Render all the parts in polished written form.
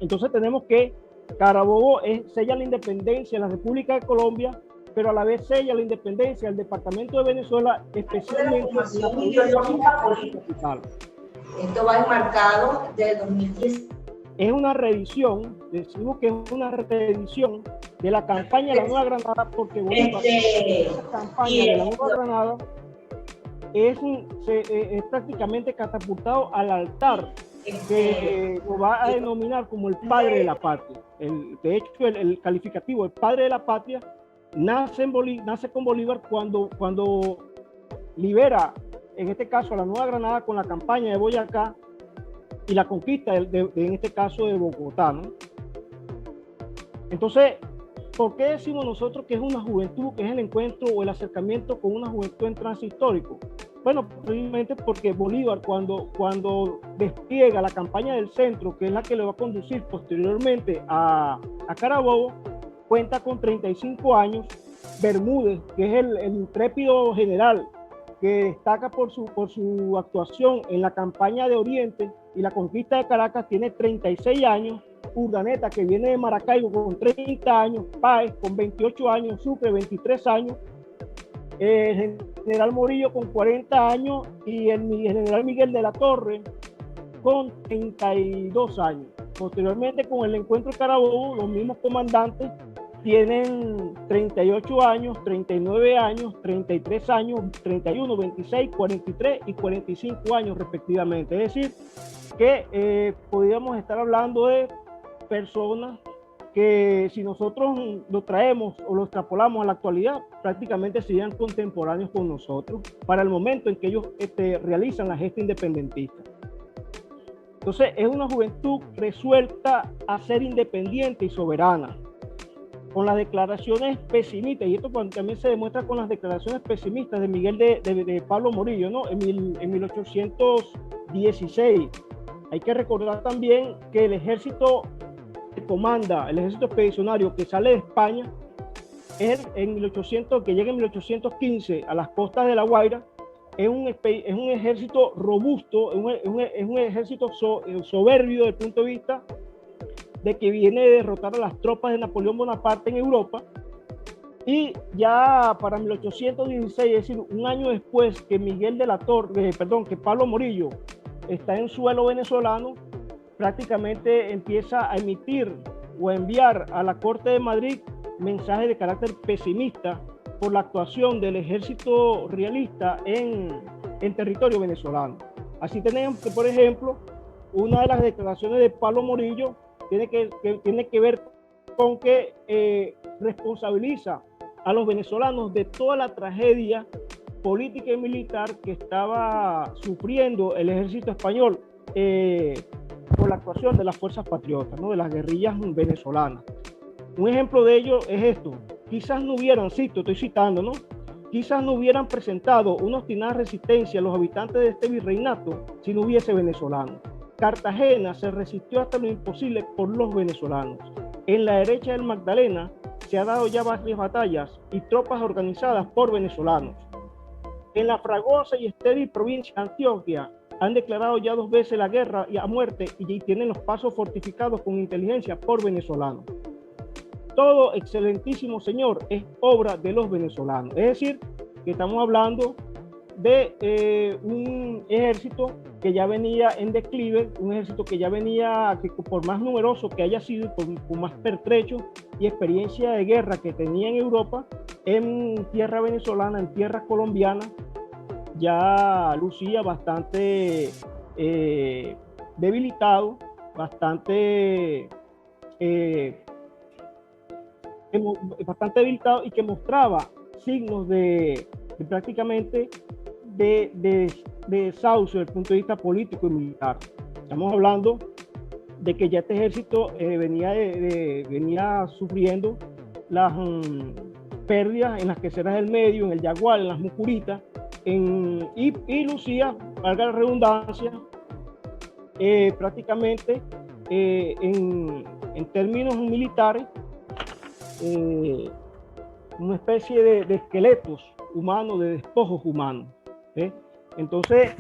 Entonces tenemos que Carabobo sella la independencia de la República de Colombia, pero a la vez sella la independencia del departamento de Venezuela, especialmente en la provincia de su capital. Esto va enmarcado desde 2010. Es una reedición, decimos que es una reedición de la campaña de la Nueva Granada, porque Bolívar, la campaña de la Nueva Granada es prácticamente catapultado al altar que lo va a denominar como el padre de la patria. De hecho, el calificativo, el padre de la patria, nace con Bolívar cuando libera, en este caso, a la Nueva Granada con la campaña de Boyacá y la conquista, en este caso, de Bogotá, ¿no? Entonces, ¿por qué decimos nosotros que es una juventud, que es el encuentro o el acercamiento con una juventud en tránsito histórico? Bueno, precisamente porque Bolívar, cuando despliega la campaña del centro, que es la que le va a conducir posteriormente a Carabobo, cuenta con 35 años. Bermúdez, que es el intrépido general que destaca por su actuación en la campaña de Oriente y la conquista de Caracas, tiene 36 años. Urdaneta, que viene de Maracaibo con 30 años, Páez con 28 años, Sucre 23 años, el general Morillo con 40 años y el general Miguel de la Torre con 32 años. Posteriormente, con el encuentro de Carabobo, los mismos comandantes tienen 38 años, 39 años, 33 años, 31, 26, 43 y 45 años respectivamente. Es decir, que podríamos estar hablando de personas que, si nosotros lo traemos o lo extrapolamos a la actualidad, prácticamente serían contemporáneos con nosotros para el momento en que ellos realizan la gesta independentista. Entonces, es una juventud resuelta a ser independiente y soberana, con las declaraciones pesimistas, y esto también se demuestra con las declaraciones pesimistas de Miguel de Pablo Morillo, ¿no? en 1816. Hay que recordar también que el ejército que comanda, el ejército expedicionario que sale de España, que llega en 1815 a las costas de La Guaira, es un ejército robusto, es un ejército soberbio desde el punto de vista de que viene de derrotar a las tropas de Napoleón Bonaparte en Europa, y ya para 1816, es decir, un año después que que Pablo Morillo está en suelo venezolano, prácticamente empieza a emitir o a enviar a la Corte de Madrid mensajes de carácter pesimista por la actuación del ejército realista en territorio venezolano. Así tenemos que, por ejemplo, una de las declaraciones de Pablo Morillo tiene que ver con que responsabiliza a los venezolanos de toda la tragedia política y militar que estaba sufriendo el ejército español por la actuación de las fuerzas patriotas, ¿no? De las guerrillas venezolanas. Un ejemplo de ello es esto: quizás no hubieran, estoy citando, ¿no? Quizás no hubieran presentado una obstinada resistencia a los habitantes de este virreinato si no hubiese venezolanos. Cartagena se resistió hasta lo imposible por los venezolanos. En la derecha del Magdalena se han dado ya varias batallas y tropas organizadas por venezolanos. En la fragosa y estéril provincia de Antioquia han declarado ya 2 veces la guerra y a muerte y tienen los pasos fortificados con inteligencia por venezolanos. Todo, excelentísimo señor, es obra de los venezolanos. Es decir, que estamos hablando de un ejército que ya venía en declive, un ejército que ya venía, que por más numeroso que haya sido, con más pertrecho y experiencia de guerra que tenía en Europa, en tierra venezolana, en tierra colombiana, ya lucía bastante debilitado, bastante debilitado, y que mostraba signos de prácticamente de desahucio desde el punto de vista político y militar. Estamos hablando de que ya este ejército venía sufriendo las pérdidas en las queseras del medio, en el Yagual, en las Mucuritas, y lucía, valga la redundancia, prácticamente en términos militares, una especie de esqueletos humanos, de despojos humanos. Entonces,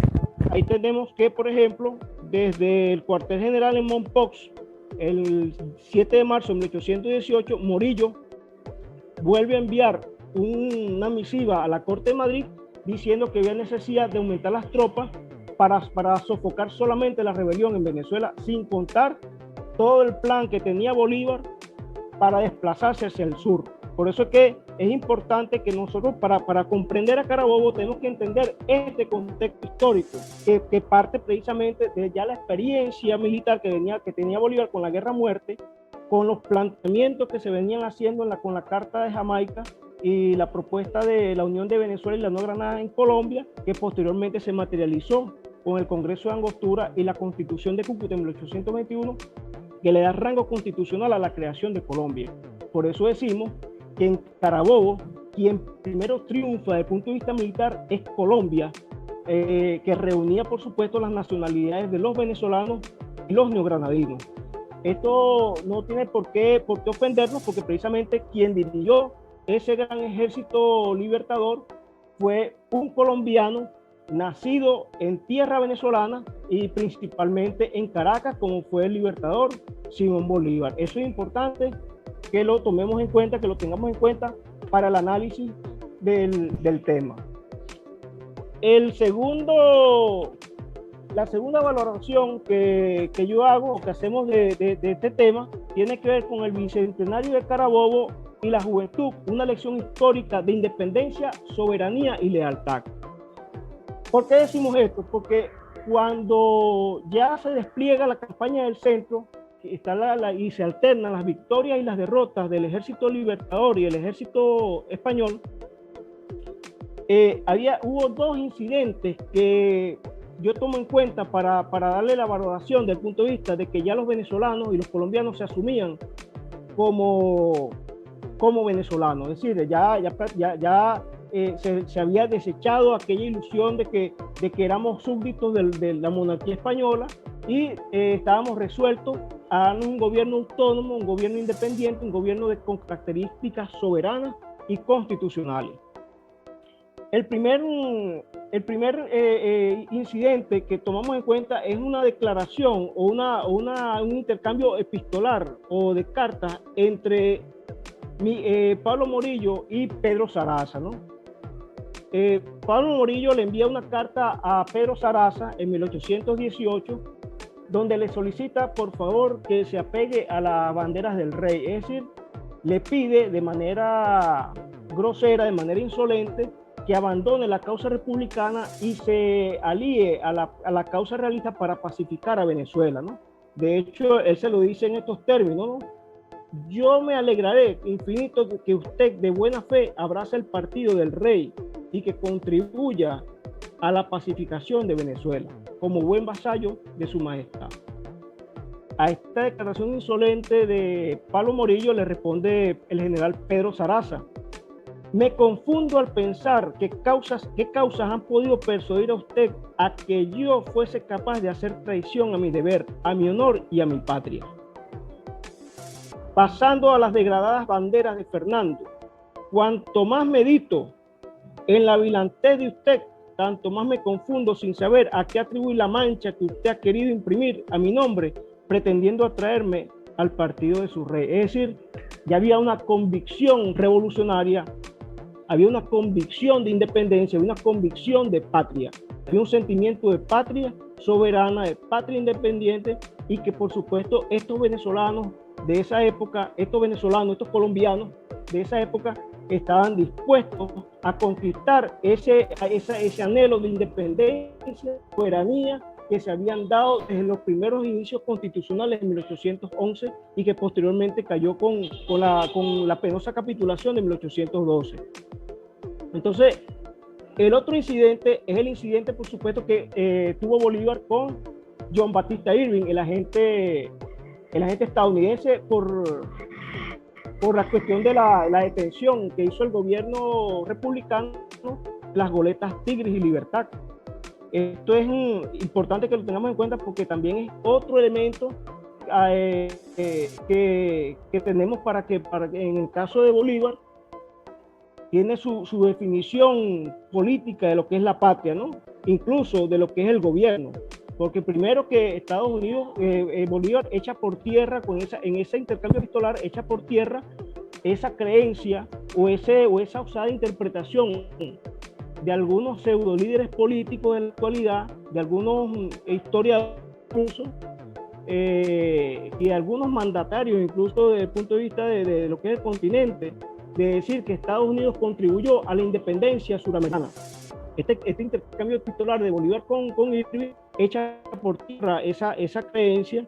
ahí tenemos que, por ejemplo, desde el cuartel general en Mompox el 7 de marzo de 1818, Morillo vuelve a enviar una misiva a la Corte de Madrid diciendo que había necesidad de aumentar las tropas para sofocar solamente la rebelión en Venezuela, sin contar todo el plan que tenía Bolívar para desplazarse hacia el sur. Por eso es que es importante que nosotros, para comprender a Carabobo, tenemos que entender este contexto histórico, que parte precisamente de ya la experiencia militar que tenía Bolívar con la Guerra a Muerte, con los planteamientos que se venían haciendo con la Carta de Jamaica y la propuesta de la Unión de Venezuela y la Nueva Granada en Colombia, que posteriormente se materializó con el Congreso de Angostura y la Constitución de Cúcuta en 1821, que le da rango constitucional a la creación de Colombia. Por eso decimos que en Carabobo, quien primero triunfa desde el punto de vista militar es Colombia, que reunía, por supuesto, las nacionalidades de los venezolanos y los neogranadinos. Esto no tiene por qué ofendernos, porque precisamente quien dirigió ese gran ejército libertador fue un colombiano nacido en tierra venezolana y principalmente en Caracas, como fue el libertador Simón Bolívar. Eso es importante que lo tomemos en cuenta, que lo tengamos en cuenta para el análisis del tema. La segunda valoración que yo hago, o que hacemos de este tema, tiene que ver con el bicentenario de Carabobo y la juventud, una lección histórica de independencia, soberanía y lealtad. ¿Por qué decimos esto? Porque cuando ya se despliega la campaña del centro, y se alternan las victorias y las derrotas del ejército libertador y el ejército español, hubo dos incidentes que yo tomo en cuenta para darle la valoración del punto de vista de que ya los venezolanos y los colombianos se asumían como venezolanos. Es decir, se había desechado aquella ilusión de que éramos súbditos de la monarquía española y estábamos resueltos a dar un gobierno autónomo, un gobierno independiente, un gobierno con características soberanas y constitucionales. El primer incidente que tomamos en cuenta es una declaración o un intercambio epistolar o de cartas entre Pablo Morillo y Pedro Saraza, ¿no? Pablo Morillo le envía una carta a Pedro Saraza en 1818, donde le solicita por favor que se apegue a las banderas del rey, es decir, le pide de manera grosera, de manera insolente, que abandone la causa republicana y se alíe a la causa realista para pacificar a Venezuela, ¿no? De hecho, él se lo dice en estos términos, ¿no? Yo me alegraré infinito que usted de buena fe abrace el partido del rey y que contribuya a la pacificación de Venezuela como buen vasallo de su majestad. A esta declaración insolente de Pablo Morillo le responde el general Pedro Saraza: me confundo al pensar qué causas han podido persuadir a usted a que yo fuese capaz de hacer traición a mi deber, a mi honor y a mi patria. Pasando a las degradadas banderas de Fernando, cuanto más medito en la vilantez de usted, tanto más me confundo sin saber a qué atribuir la mancha que usted ha querido imprimir a mi nombre, pretendiendo atraerme al partido de su rey. Es decir, ya había una convicción revolucionaria, había una convicción de independencia, había una convicción de patria, había un sentimiento de patria soberana, de patria independiente, y que por supuesto estos venezolanos de esa época, estos colombianos de esa época, estaban dispuestos a conquistar ese anhelo de independencia, soberanía que se habían dado desde los primeros inicios constitucionales en 1811 y que posteriormente cayó con la penosa capitulación de 1812. Entonces, el otro incidente es el incidente, por supuesto, que tuvo Bolívar con John Batista Irving, el agente estadounidense, por la cuestión de la detención que hizo el gobierno republicano, las goletas Tigris y Libertad. Esto es importante que lo tengamos en cuenta porque también es otro elemento que tenemos para que en el caso de Bolívar tiene su definición política de lo que es la patria, ¿no? Incluso de lo que es el gobierno, porque primero que Estados Unidos, Bolívar echa por tierra, en ese intercambio epistolar, echa por tierra esa creencia o esa osada interpretación de algunos pseudo líderes políticos de la actualidad, de algunos historiadores incluso, y algunos mandatarios incluso desde el punto de vista de lo que es el continente, de decir que Estados Unidos contribuyó a la independencia suramericana. Este intercambio epistolar de Bolívar con Irving echa por tierra esa creencia,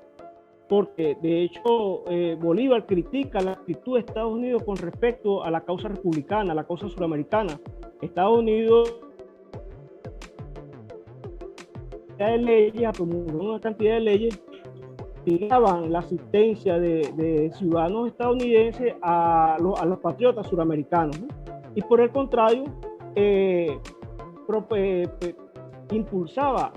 porque de hecho Bolívar critica la actitud de Estados Unidos con respecto a la causa republicana, a la causa suramericana. Estados Unidos promulgó una cantidad de leyes que negaban la asistencia de ciudadanos estadounidenses a los patriotas suramericanos, ¿no? Y por el contrario, impulsaba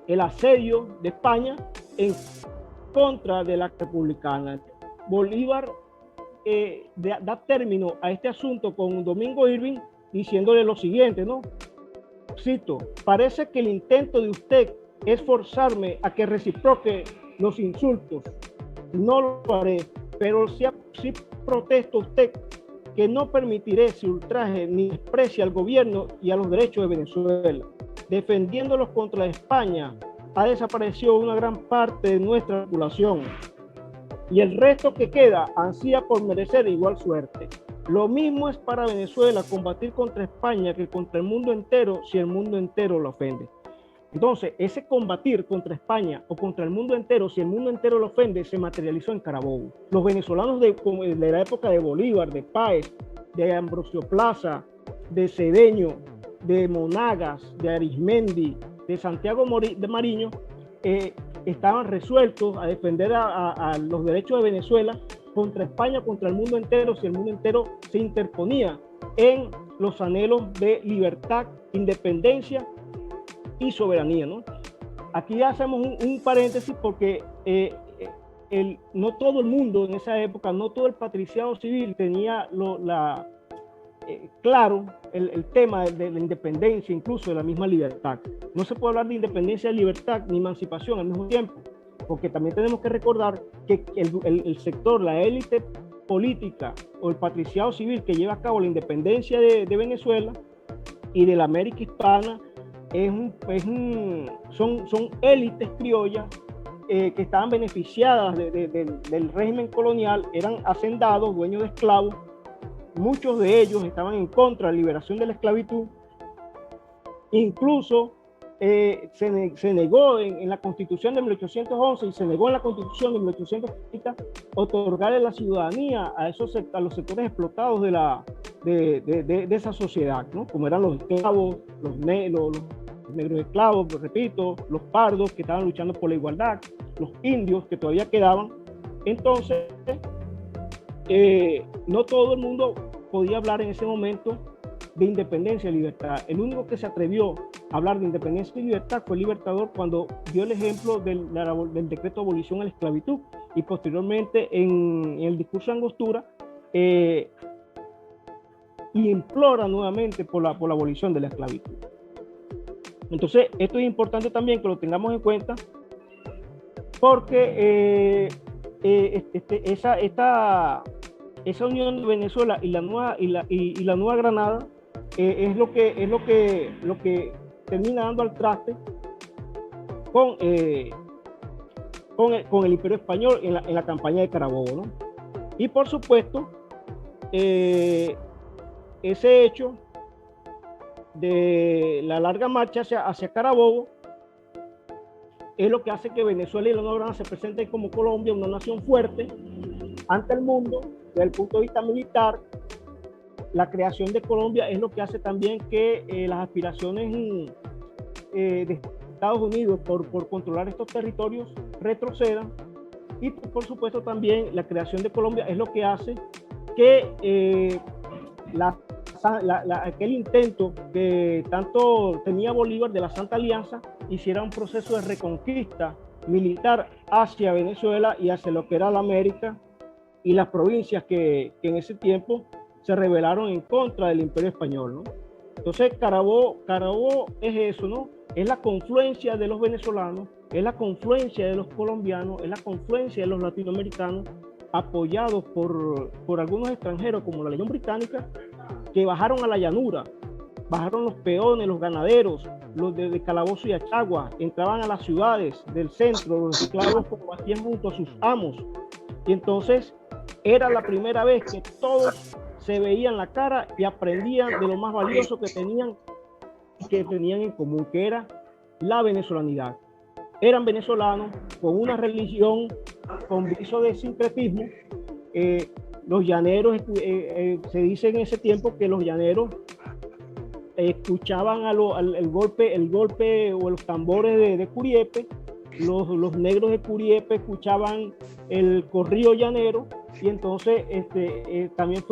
el asedio de España en contra de la republicana. Bolívar da término a este asunto con Domingo Irving diciéndole lo siguiente, ¿no? Cito: parece que el intento de usted es forzarme a que reciproque los insultos. No lo haré, pero sí protesto a usted que no permitiré ese ultraje ni desprecie al gobierno y a los derechos de Venezuela. Defendiéndolos contra España, ha desaparecido una gran parte de nuestra población y el resto que queda ansía por merecer igual suerte. Lo mismo es para Venezuela combatir contra España que contra el mundo entero si el mundo entero lo ofende. Entonces, ese combatir contra España o contra el mundo entero, si el mundo entero lo ofende, se materializó en Carabobo. Los venezolanos de la época de Bolívar, de Páez, de Ambrosio Plaza, de Cedeño, de Monagas, de Arismendi, de Santiago de Mariño, estaban resueltos a defender a los derechos de Venezuela contra España, contra el mundo entero, si el mundo entero se interponía en los anhelos de libertad, independencia y soberanía, ¿no? Aquí hacemos un paréntesis porque no todo el mundo en esa época, no todo el patriciado civil tenía claro el tema de la independencia, incluso de la misma libertad. No se puede hablar de independencia, libertad ni emancipación al mismo tiempo, porque también tenemos que recordar que el sector, la élite política o el patriciado civil que lleva a cabo la independencia de Venezuela y de la América hispana son élites criollas que estaban beneficiadas del régimen colonial, eran hacendados, dueños de esclavos. Muchos de ellos estaban en contra de la liberación de la esclavitud. Incluso se negó en la Constitución de 1811 y se negó en la Constitución de 1830 otorgarle la ciudadanía a los sectores explotados de esa sociedad, ¿no? Como eran los esclavos, los negros esclavos, repito, los pardos que estaban luchando por la igualdad, los indios que todavía quedaban. Entonces, no todo el mundo podía hablar en ese momento de independencia y libertad. El único que se atrevió a hablar de independencia y libertad fue el Libertador cuando dio el ejemplo del decreto de abolición a la esclavitud y posteriormente en el discurso de Angostura implora nuevamente por la abolición de la esclavitud. Entonces, esto es importante también que lo tengamos en cuenta porque esa unión de Venezuela y la Nueva Granada es lo que termina dando al traste con el Imperio Español en la campaña de Carabobo, ¿no? Y por supuesto, ese hecho de la larga marcha hacia Carabobo es lo que hace que Venezuela y la Nueva Granada se presenten como Colombia, una nación fuerte ante el mundo desde el punto de vista militar. La creación de Colombia es lo que hace también que las aspiraciones de Estados Unidos por controlar estos territorios retrocedan, y por supuesto también la creación de Colombia es lo que hace que aquel intento que tanto tenía Bolívar de la Santa Alianza hiciera un proceso de reconquista militar hacia Venezuela y hacia lo que era la América y las provincias que en ese tiempo se rebelaron en contra del Imperio Español, ¿no? Entonces Carabobo es eso, ¿no? es la confluencia de los venezolanos, es la confluencia de los colombianos, es la confluencia de los latinoamericanos, apoyados por algunos extranjeros como la Legión Británica, que bajaron a la llanura, bajaron los peones, los ganaderos, los de Calabozo y Achagua, entraban a las ciudades del centro, los esclavos combatían junto a sus amos. Y entonces era la primera vez que todos se veían la cara y aprendían de lo más valioso que tenían en común, que era la venezolanidad. Eran venezolanos con una religión, con viso de sincretismo. Los llaneros, se dice en ese tiempo que los llaneros escuchaban el golpe o los tambores de Curiepe, los negros de Curiepe escuchaban el corrido llanero, y entonces también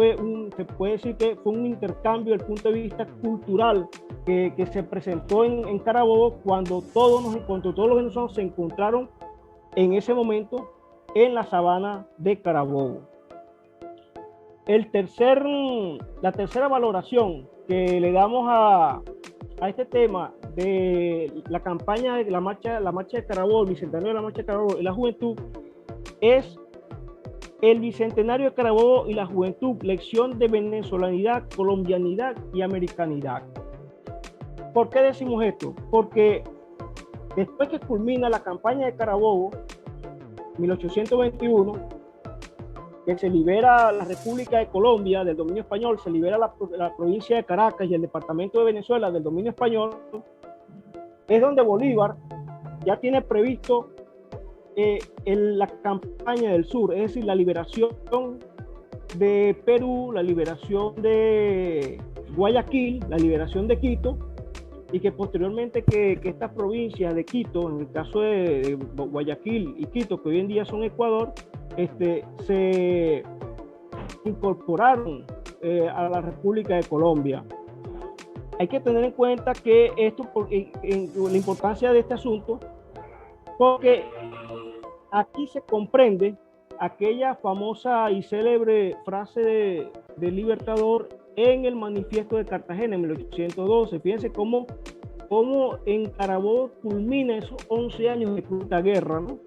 se puede decir que fue un intercambio desde el punto de vista cultural que se presentó en Carabobo cuando todos los venezolanos se encontraron en ese momento en la sabana de Carabobo. La tercera valoración que le damos a este tema de la campaña de la marcha de Carabobo, el bicentenario de la marcha de Carabobo y la juventud, es el bicentenario de Carabobo y la juventud, lección de venezolanidad, colombianidad y americanidad. ¿Por qué decimos esto? Porque después que culmina la campaña de Carabobo, 1821, que se libera la República de Colombia del dominio español, se libera la provincia de Caracas y el departamento de Venezuela del dominio español, es donde Bolívar ya tiene previsto la campaña del sur, es decir, la liberación de Perú, la liberación de Guayaquil, la liberación de Quito, y que posteriormente que estas provincias de Quito, en el caso de Guayaquil y Quito, que hoy en día son Ecuador, se incorporaron a la República de Colombia. Hay que tener en cuenta que la importancia de este asunto, porque aquí se comprende aquella famosa y célebre frase del Libertador en el Manifiesto de Cartagena en 1812. Fíjense cómo en Carabobo culmina esos 11 años de puta guerra, ¿no?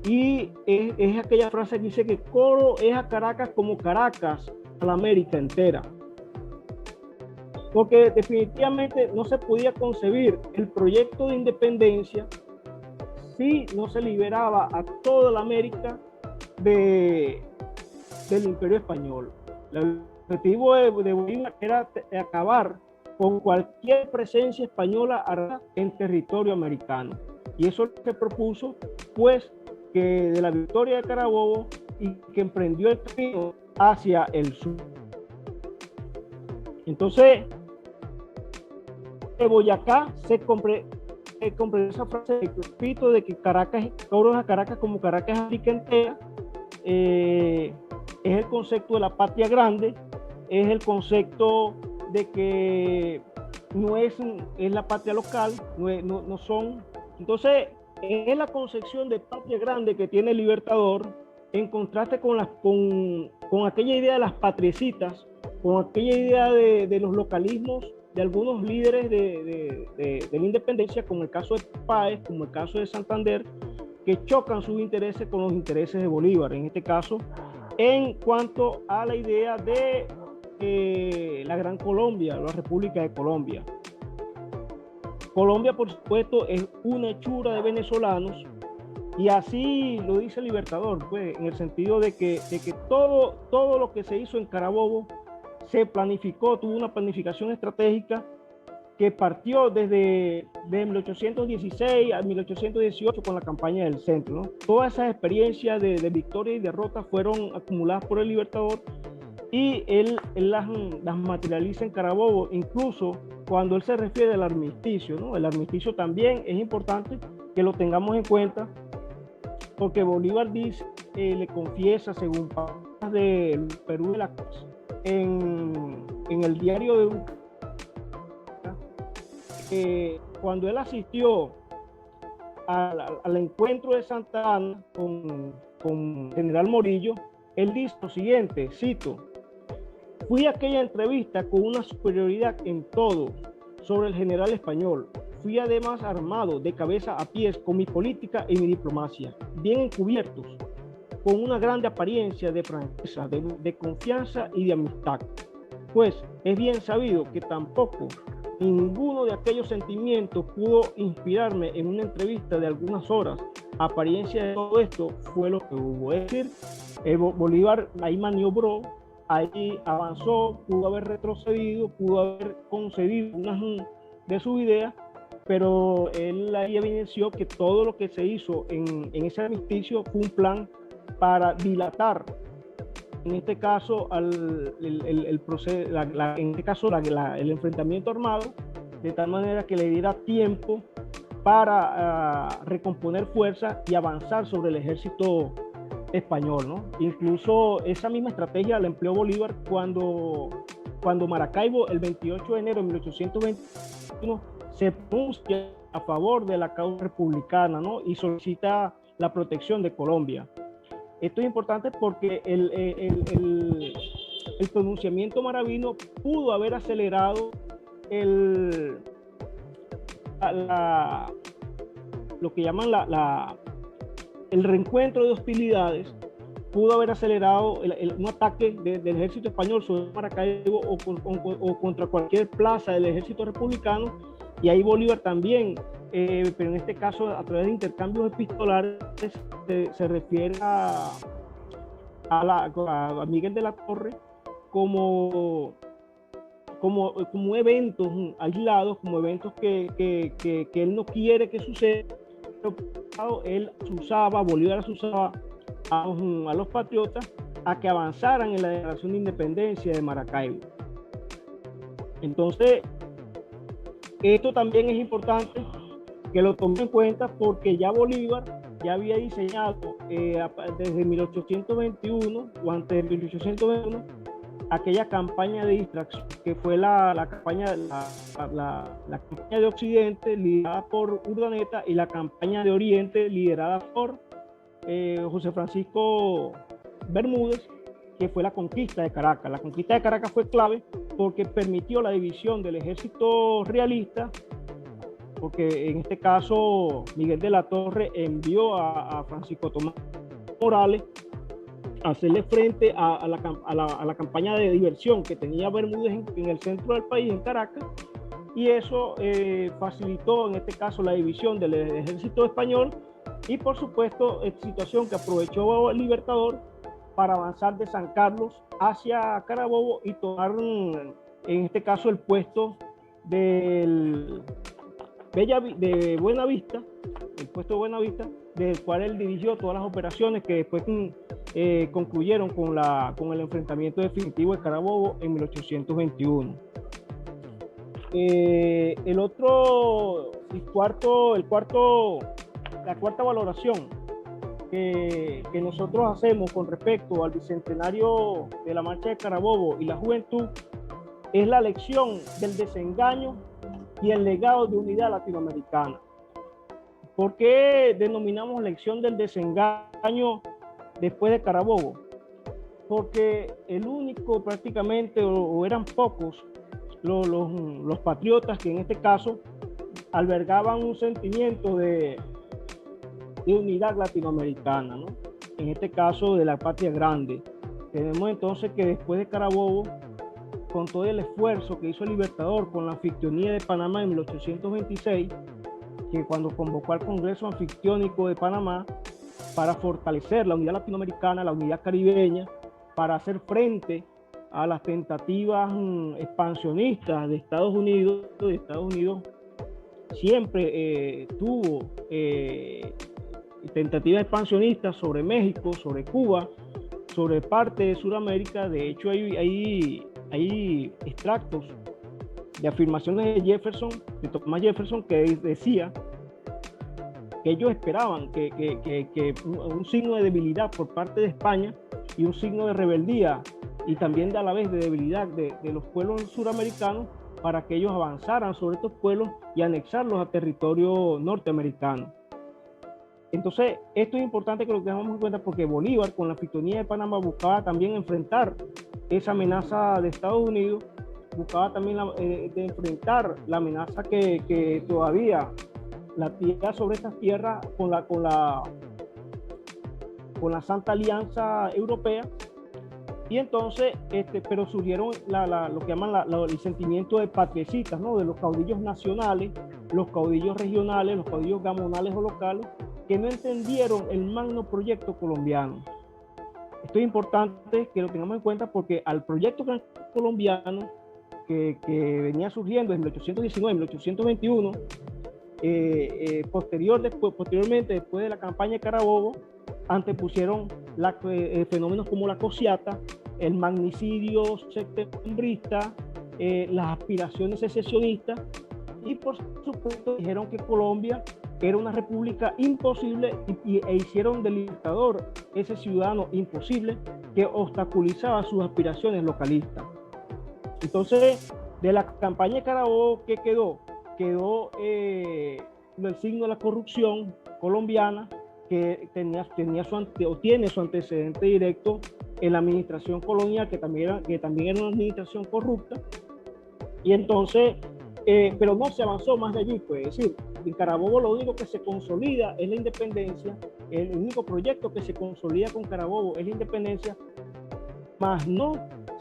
Y es aquella frase que dice que Coro es a Caracas como Caracas a la América entera. Porque definitivamente no se podía concebir el proyecto de independencia si no se liberaba a toda la América del Imperio Español. El objetivo de Bolívar era acabar con cualquier presencia española en territorio americano. Y eso se propuso, pues, que de la victoria de Carabobo y que emprendió el camino hacia el sur. Entonces, de Boyacá se comprendió esa frase, repito, de que Caracas, Coro a Caracas como Caracas América entera, es el concepto de la patria grande, es el concepto de que no es la patria local, no son. Entonces, es la concepción de patria grande que tiene el Libertador, en contraste con aquella idea de las patriecitas, con aquella idea de los localismos de algunos líderes de la independencia, como el caso de Páez, como el caso de Santander, que chocan sus intereses con los intereses de Bolívar, en este caso, en cuanto a la idea de la Gran Colombia, la República de Colombia. Colombia, por supuesto, es una hechura de venezolanos, y así lo dice el Libertador, pues, en el sentido de que todo lo que se hizo en Carabobo se planificó, tuvo una planificación estratégica que partió desde 1816 a 1818 con la campaña del centro, ¿no? Todas esas experiencias de victoria y derrota fueron acumuladas por el Libertador, y él las materializa en Carabobo, incluso cuando él se refiere al armisticio, ¿no? El armisticio también es importante que lo tengamos en cuenta, porque Bolívar dice, le confiesa, según palabras del Perú de la Cruz, en el diario de un, cuando él asistió al encuentro de Santa Ana con General Morillo, él dice lo siguiente, cito: fui a aquella entrevista con una superioridad en todo, sobre el general español. Fui además armado de cabeza a pies con mi política y mi diplomacia, bien encubiertos, con una grande apariencia de franqueza, de confianza y de amistad. Pues es bien sabido que tampoco ninguno de aquellos sentimientos pudo inspirarme en una entrevista de algunas horas. Apariencia de todo esto fue lo que hubo. Es decir, Bolívar ahí maniobró, ahí avanzó, pudo haber retrocedido, pudo haber concedido unas de sus ideas, pero él ahí evidenció que todo lo que se hizo en ese armisticio fue un plan para dilatar, en este caso, el enfrentamiento armado, de tal manera que le diera tiempo para recomponer fuerzas y avanzar sobre el ejército español, ¿no? Incluso esa misma estrategia la empleó Bolívar cuando Maracaibo, el 28 de enero de 1821, se pronuncia a favor de la causa republicana, ¿no? Y solicita la protección de Colombia. Esto es importante porque el pronunciamiento maravino pudo haber acelerado lo que llaman el reencuentro de hostilidades, pudo haber acelerado un ataque del ejército español sobre Maracaibo o contra cualquier plaza del ejército republicano, y ahí Bolívar también, pero en este caso a través de intercambios epistolares, se refiere a Miguel de la Torre como eventos aislados, como eventos que él no quiere que sucedan. Bolívar asusaba a los patriotas a que avanzaran en la declaración de independencia de Maracaibo. Entonces, esto también es importante que lo tomen en cuenta, porque ya Bolívar ya había diseñado desde 1821 o antes de 1821 aquella campaña de distracción que fue la campaña de Occidente liderada por Urdaneta y la campaña de Oriente liderada por José Francisco Bermúdez, que fue la conquista de Caracas. La conquista de Caracas fue clave porque permitió la división del ejército realista, porque en este caso Miguel de la Torre envió a Francisco Tomás Morales a hacerle frente a la campaña de diversión que tenía Bermúdez en el centro del país, en Caracas, y eso facilitó en este caso la división del ejército español y por supuesto situación que aprovechó el Libertador para avanzar de San Carlos hacia Carabobo y tomar en este caso el puesto de Buenavista, el puesto de Buenavista, del cual él dirigió todas las operaciones que después concluyeron con el enfrentamiento definitivo de Carabobo en 1821. La cuarta valoración que nosotros hacemos con respecto al bicentenario de la marcha de Carabobo y la juventud es la lección del desengaño y el legado de unidad latinoamericana. ¿Por qué denominamos lección del desengaño después de Carabobo? Porque el único prácticamente, o eran pocos, los patriotas que en este caso albergaban un sentimiento de unidad latinoamericana, ¿no? En este caso de la patria grande. Tenemos entonces que después de Carabobo, con todo el esfuerzo que hizo el Libertador con la anfictionía de Panamá en 1826, que cuando convocó al Congreso Anfictiónico de Panamá para fortalecer la unidad latinoamericana, la unidad caribeña, para hacer frente a las tentativas expansionistas de Estados Unidos. Siempre tuvo tentativas expansionistas sobre México, sobre Cuba, sobre parte de Sudamérica. De hecho, hay extractos de afirmaciones de Thomas Jefferson, que decía que ellos esperaban que un signo de debilidad por parte de España y un signo de rebeldía y también a la vez de debilidad de los pueblos suramericanos, para que ellos avanzaran sobre estos pueblos y anexarlos a territorio norteamericano. Entonces, esto es importante que lo tengamos en cuenta, porque Bolívar, con la anfictionía de Panamá, buscaba también enfrentar esa amenaza de Estados Unidos buscaba también de enfrentar la amenaza que todavía latía sobre estas tierras con la Santa Alianza Europea. Y entonces, pero surgieron lo que llaman el sentimiento de patriotistas, ¿no? De los caudillos nacionales, los caudillos regionales, los caudillos gamonales o locales, que no entendieron el magno proyecto colombiano. Esto es importante que lo tengamos en cuenta porque al proyecto colombiano que venía surgiendo en 1819, 1821, posteriormente, después de la campaña de Carabobo, antepusieron fenómenos como la cosiata, el magnicidio septembrista, las aspiraciones secesionistas, y por supuesto dijeron que Colombia era una república imposible e hicieron del Libertador ese ciudadano imposible que obstaculizaba sus aspiraciones localistas. Entonces, de la campaña de Carabobo, ¿qué quedó? Quedó el signo de la corrupción colombiana, que tiene su antecedente directo en la administración colonial, que también era una administración corrupta. Y entonces, pero no se avanzó más de allí, pues. Es decir, en Carabobo lo único que se consolida es la independencia, el único proyecto que se consolida con Carabobo es la independencia, más no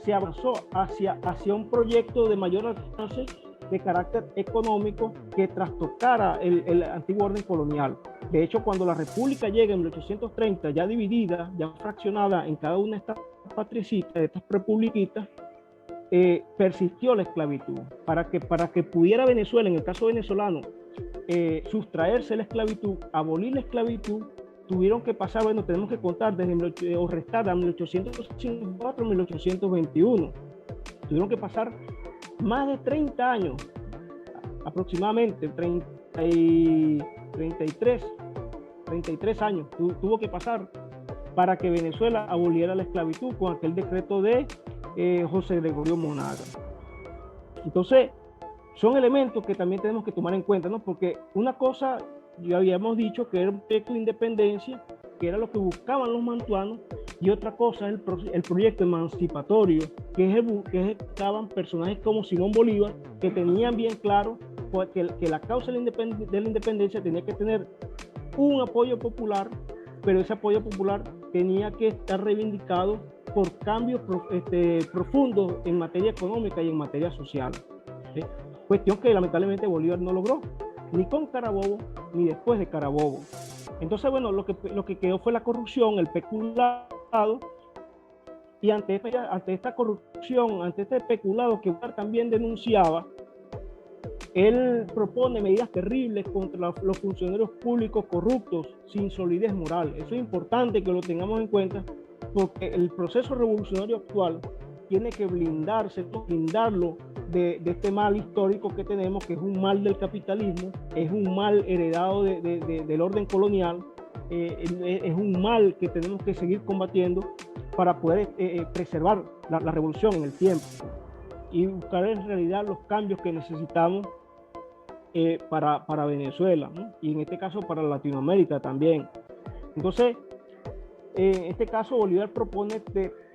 se avanzó hacia un proyecto de mayor alcance de carácter económico que trastocara el antiguo orden colonial. De hecho, cuando la República llega en 1830, ya dividida, ya fraccionada en cada una de estas patricitas, de estas republiquitas, persistió la esclavitud. Para que pudiera Venezuela, en el caso venezolano, sustraerse la esclavitud, abolir la esclavitud, tuvieron que pasar, bueno, tenemos que contar desde o restar a 1854 a 1821. Tuvieron que pasar más de 30 años, aproximadamente 33 años tuvo que pasar para que Venezuela aboliera la esclavitud con aquel decreto de José Gregorio Monaga. Entonces, son elementos que también tenemos que tomar en cuenta, ¿no? Porque una cosa, ya habíamos dicho que era un proyecto de independencia, que era lo que buscaban los mantuanos, y otra cosa es el proyecto emancipatorio, que estaban personajes como Simón Bolívar, que tenían bien claro que la causa de la independencia tenía que tener un apoyo popular, pero ese apoyo popular tenía que estar reivindicado por cambios profundos en materia económica y en materia social. ¿Sí? Cuestión que lamentablemente Bolívar no logró, ni con Carabobo, ni después de Carabobo. Entonces, bueno, lo que quedó fue la corrupción, el peculado, y ante esta corrupción, ante este peculado que Bolívar también denunciaba, él propone medidas terribles contra los funcionarios públicos corruptos, sin solidez moral. Eso es importante que lo tengamos en cuenta, porque el proceso revolucionario actual tiene que blindarlo de este mal histórico que tenemos, que es un mal del capitalismo, es un mal heredado del orden colonial, es un mal que tenemos que seguir combatiendo para poder preservar la revolución en el tiempo y buscar en realidad los cambios que necesitamos para Venezuela, ¿no? Y en este caso para Latinoamérica también. Entonces, en este caso Bolívar propone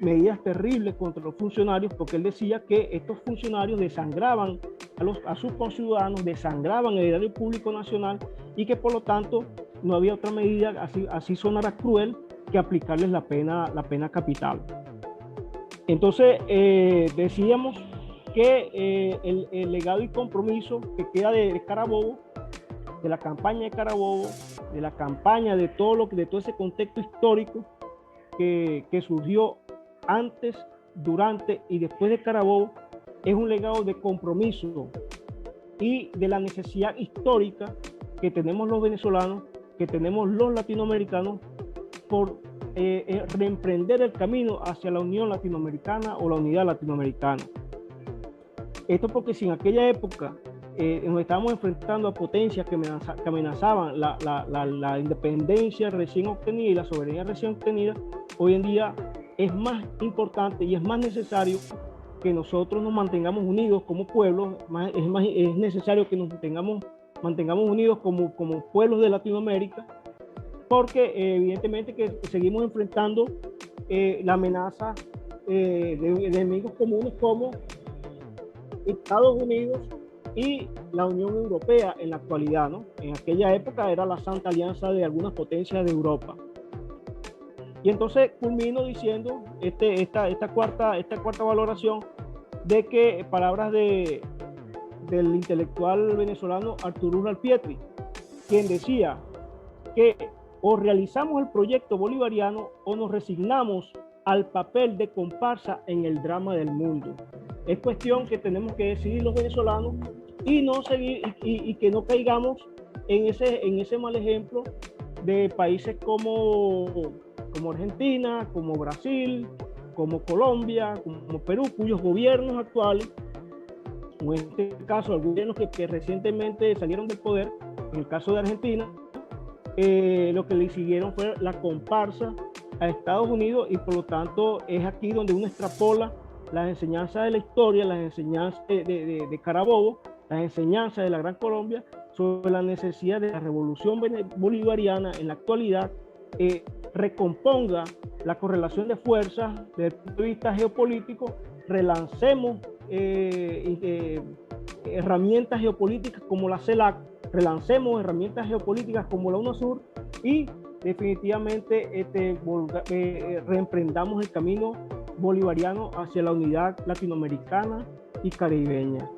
medidas terribles contra los funcionarios, porque él decía que estos funcionarios desangraban a sus conciudadanos, desangraban el erario público nacional, y que por lo tanto no había otra medida, así sonara cruel, que aplicarles la pena capital. Entonces decíamos que el legado y compromiso que queda de Carabobo, de la campaña de Carabobo, de la campaña de todo ese contexto histórico que surgió antes, durante y después de Carabobo, es un legado de compromiso y de la necesidad histórica que tenemos los venezolanos, que tenemos los latinoamericanos, por reemprender el camino hacia la unión latinoamericana o la unidad latinoamericana. Esto porque si en aquella época nos estábamos enfrentando a potencias que amenazaban la independencia recién obtenida y la soberanía recién obtenida, hoy en día es más importante y es más necesario que nosotros nos mantengamos unidos como pueblos, es necesario que nos mantengamos unidos como pueblos de Latinoamérica, porque evidentemente que seguimos enfrentando la amenaza de enemigos comunes como Estados Unidos y la Unión Europea en la actualidad, ¿no? En aquella época era la Santa Alianza de algunas potencias de Europa. Y entonces culmino diciendo esta cuarta valoración de que palabras del intelectual venezolano Arturo Uslar Pietri, quien decía que o realizamos el proyecto bolivariano o nos resignamos al papel de comparsa en el drama del mundo. Es cuestión que tenemos que decidir los venezolanos y no seguir y que no caigamos en ese mal ejemplo de países como Argentina, como Brasil, como Colombia, como Perú, cuyos gobiernos actuales, o en este caso los gobiernos que recientemente salieron del poder, en el caso de Argentina, lo que le siguieron fue la comparsa a Estados Unidos, y por lo tanto es aquí donde uno extrapola las enseñanzas de la historia, las enseñanzas de Carabobo, las enseñanzas de la Gran Colombia sobre la necesidad de la revolución bolivariana en la actualidad recomponga la correlación de fuerzas desde el punto de vista geopolítico, relancemos herramientas geopolíticas como la CELAC, relancemos herramientas geopolíticas como la UNASUR y definitivamente reemprendamos el camino bolivariano hacia la unidad latinoamericana y caribeña.